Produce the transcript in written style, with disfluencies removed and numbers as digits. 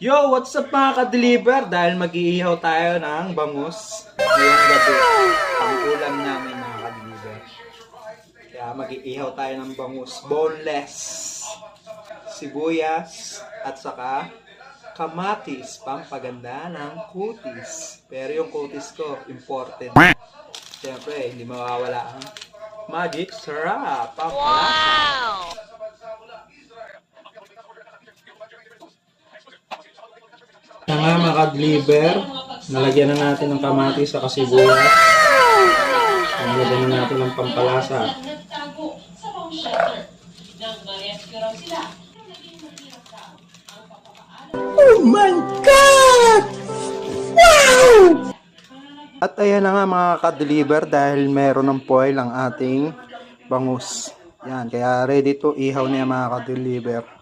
Yo, what's up mga ka-deliver? Dahil mag-iihaw tayo ng bangus ngayong gabi. Ang ulam namin mga ka-deliver. Kaya mag-iihaw tayo ng bangus. Boneless. Sibuyas. At saka kamatis. Pampaganda ng kutis. Pero yung kutis ko, important. Siyempre, hindi mawawala ang magic sarap. Pampalasa. Kaya nga mga ka-deliver, nalagyan na natin ng kamatis sa kasibuyas. Nalagyan na natin ng pampalasa. Oh my God! Wow! At ayan na nga mga ka-deliver dahil meron ng foil ang ating bangus. Yan, kaya ready to ihaw niya mga ka-deliver.